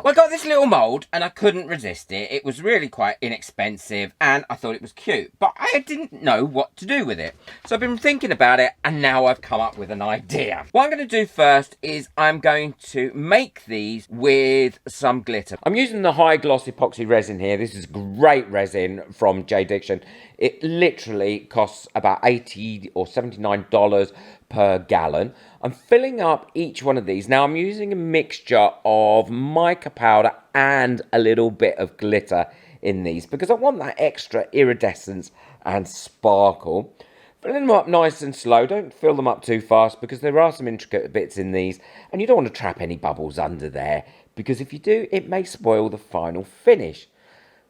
Well, I got this little mould and I couldn't resist it. It was really quite inexpensive and I thought it was cute, but I didn't know what to do with it. So I've been thinking about it and now I've come up with an idea. What I'm going to do first is I'm going to make these with some glitter. I'm using the high gloss epoxy resin here. This is great resin from J Diction. It literally costs about $80 or $79 per gallon. I'm filling up each one of these. Now I'm using a mixture of mica powder and a little bit of glitter in these because I want that extra iridescence and sparkle. Filling them up nice and slow. Don't fill them up too fast because there are some intricate bits in these and you don't want to trap any bubbles under there because if you do, it may spoil the final finish.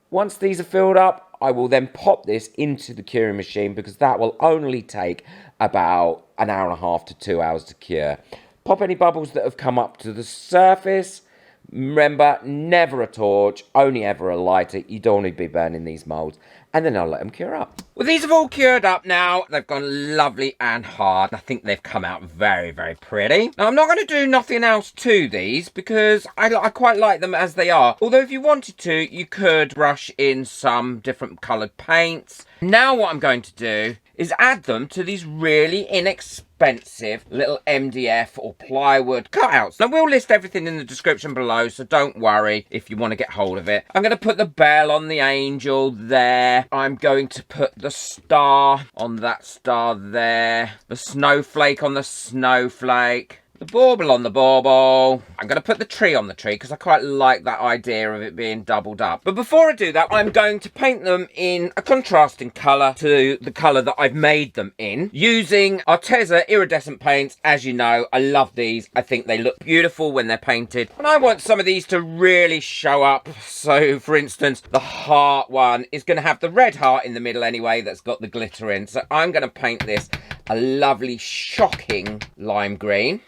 Once these are filled up, I will then pop this into the curing machine because that will only take about an hour and a half to 2 hours to cure. Pop any bubbles that have come up to the surface. Remember, never a torch, only ever a lighter. You don't need to be burning these moulds. And then I'll let them cure up. Well, these have all cured up now. They've gone lovely and hard. I think they've come out very, very pretty. Now, I'm not going to do nothing else to these because I quite like them as they are. Although, if you wanted to, you could brush in some different coloured paints. Now, what I'm going to do is add them to these really inexpensive little MDF or plywood cutouts. Now, we'll list everything in the description below, so don't worry if you want to get hold of it. I'm going to put the bell on the angel there. I'm going to put the star on that star there. The snowflake on the snowflake. The bauble on the bauble. I'm going to put the tree on the tree because I quite like that idea of it being doubled up. But before I do that, I'm going to paint them in a contrasting colour to the colour that I've made them in using Arteza iridescent paints. As you know, I love these. I think they look beautiful when they're painted. And I want some of these to really show up. So, for instance, the heart one is going to have the red heart in the middle anyway that's got the glitter in. So I'm going to paint this a lovely, shocking lime green.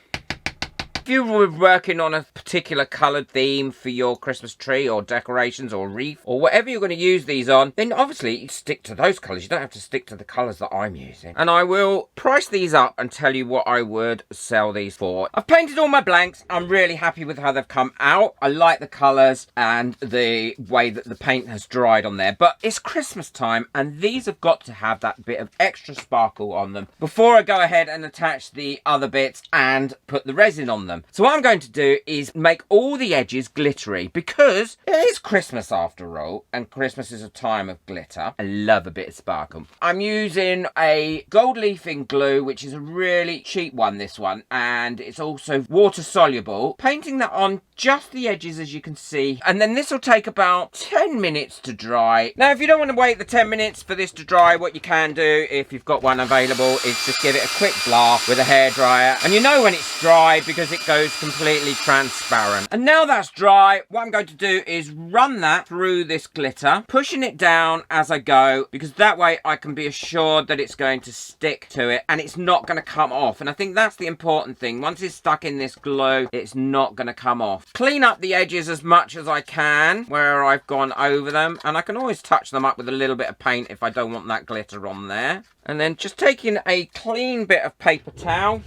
If you were working on a particular coloured theme for your Christmas tree or decorations or wreath or whatever you're going to use these on, then obviously you stick to those colours. You don't have to stick to the colours that I'm using. And I will price these up and tell you what I would sell these for. I've painted all my blanks. I'm really happy with how they've come out. I like the colours and the way that the paint has dried on there. But it's Christmas time and these have got to have that bit of extra sparkle on them before I go ahead and attach the other bits and put the resin on them. So what I'm going to do is make all the edges glittery because it is Christmas after all, and Christmas is a time of glitter. I love a bit of sparkle. I'm using a gold leafing glue, which is a really cheap one, this one, and it's also water soluble. Painting that on just the edges, as you can see, and then this will take about 10 minutes to dry. Now, if you don't want to wait the 10 minutes for this to dry, what you can do, if you've got one available, is just give it a quick blast with a hairdryer, and you know when it's dry because it goes completely transparent. And now that's dry, what I'm going to do is run that through this glitter, pushing it down as I go, because that way I can be assured that it's going to stick to it and it's not going to come off. And I think that's the important thing. Once it's stuck in this glue, it's not going to come off. Clean up the edges as much as I can where I've gone over them, and I can always touch them up with a little bit of paint if I don't want that glitter on there. And then just taking a clean bit of paper towel,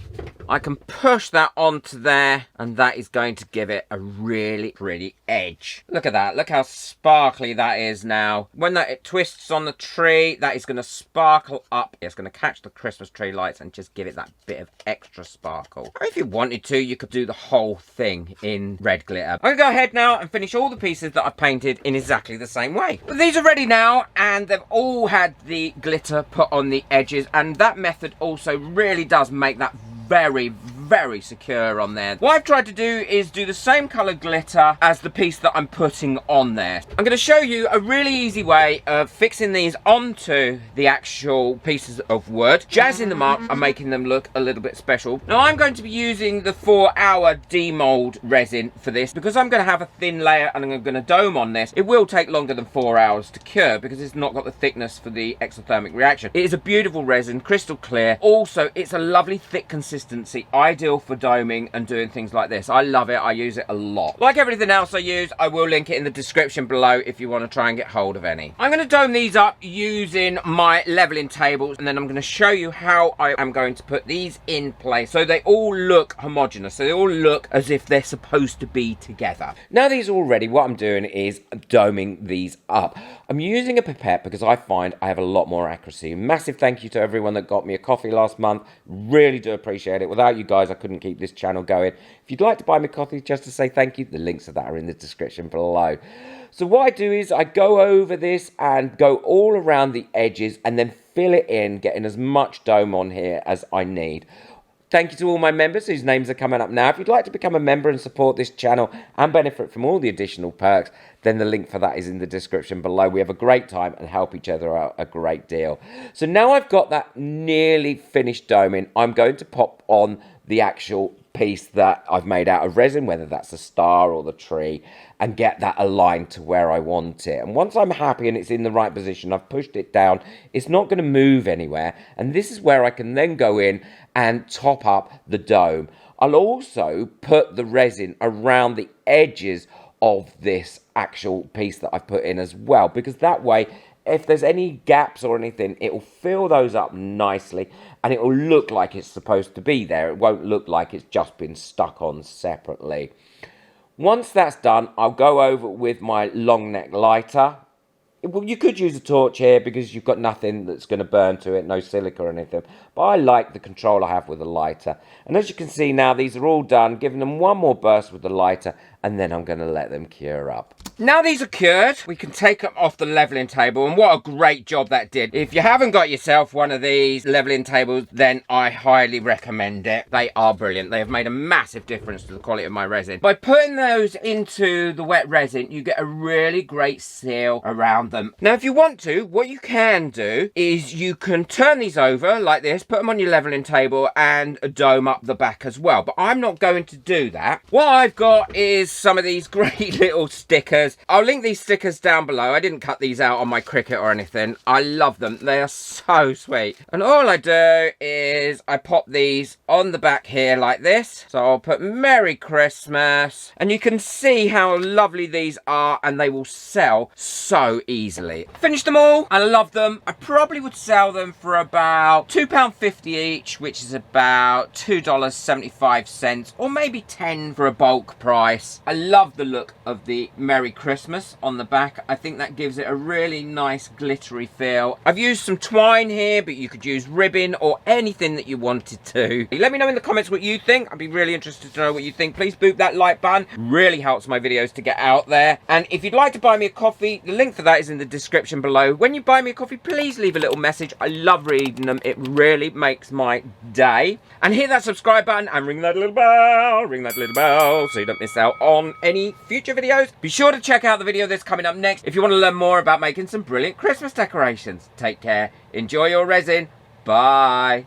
I can push that onto there, and that is going to give it a really pretty edge. Look at that. Look how sparkly that is now. When it twists on the tree, that is going to sparkle up. It's going to catch the Christmas tree lights and just give it that bit of extra sparkle. Or if you wanted to, you could do the whole thing in red glitter. I'm going to go ahead now and finish all the pieces that I've painted in exactly the same way. But these are ready now, and they've all had the glitter put on the edges, and that method also really does make that very secure on there. What I've tried to do is do the same colour glitter as the piece that I'm putting on there. I'm going to show you a really easy way of fixing these onto the actual pieces of wood, jazzing them up and making them look a little bit special. Now I'm going to be using the 4-hour demold resin for this because I'm going to have a thin layer and I'm going to dome on this. It will take longer than 4 hours to cure because it's not got the thickness for the exothermic reaction. It is a beautiful resin, crystal clear. Also, it's a lovely thick consistency. I ideal for doming and doing things like this. I love it. I use it a lot. Like everything else I use, I will link it in the description below if you want to try and get hold of any. I'm going to dome these up using my leveling tables, and then I'm going to show you how I am going to put these in place so they all look homogeneous, so they all look as if they're supposed to be together. Now these are all ready, what I'm doing is doming these up. I'm using a pipette because I find I have a lot more accuracy. Massive thank you to everyone that got me a coffee last month. Really do appreciate it. Without you guys, I couldn't keep this channel going. If you'd like to buy me coffee just to say thank you, the links of that are in the description below. So what I do is I go over this and go all around the edges and then fill it in, getting as much dome on here as I need. Thank you to all my members whose names are coming up now. If you'd like to become a member and support this channel and benefit from all the additional perks, then the link for that is in the description below. We have a great time and help each other out a great deal. So now I've got that nearly finished doming, I'm going to pop on the actual piece that I've made out of resin, whether that's the star or the tree, and get that aligned to where I want it. And once I'm happy and it's in the right position, I've pushed it down, it's not going to move anywhere. And this is where I can then go in and top up the dome. I'll also put the resin around the edges of this actual piece that I've put in as well, because that way, if there's any gaps or anything, it will fill those up nicely and it will look like it's supposed to be there. It won't look like it's just been stuck on separately. Once that's done, I'll go over with my long neck lighter. Well, you could use a torch here because you've got nothing that's going to burn to it, no silica or anything. But I like the control I have with a lighter. And as you can see now, these are all done, giving them one more burst with the lighter, and then I'm going to let them cure up. Now these are cured, we can take them off the leveling table, and what a great job that did. If you haven't got yourself one of these leveling tables, then I highly recommend it. They are brilliant. They have made a massive difference to the quality of my resin. By putting those into the wet resin, you get a really great seal around them. Now if you want to, what you can do is you can turn these over like this, put them on your leveling table and dome up the back as well. But I'm not going to do that. What I've got is some of these great little stickers. I'll link these stickers down below. I didn't cut these out on my Cricut or anything. I love them. They are so sweet. And all I do is I pop these on the back here like this. So I'll put Merry Christmas. And you can see how lovely these are, and they will sell so easily. Finished them all. I love them. I probably would sell them for about £2.50 each, which is about $2.75, or maybe 10 for a bulk price. I love the look of the Merry Christmas on the back. I think that gives it a really nice glittery feel. I've used some twine here, but you could use ribbon or anything that you wanted to. Let me know in the comments what you think. I'd be really interested to know what you think. Please boop that like button. Really helps my videos to get out there. And if you'd like to buy me a coffee, the link for that is in the description below. When you buy me a coffee, please leave a little message. I love reading them. It really makes my day. And hit that subscribe button and ring that little bell so you don't miss out on any future videos. Be sure to check out the video that's coming up next if you want to learn more about making some brilliant Christmas decorations. Take care, enjoy your resin, bye.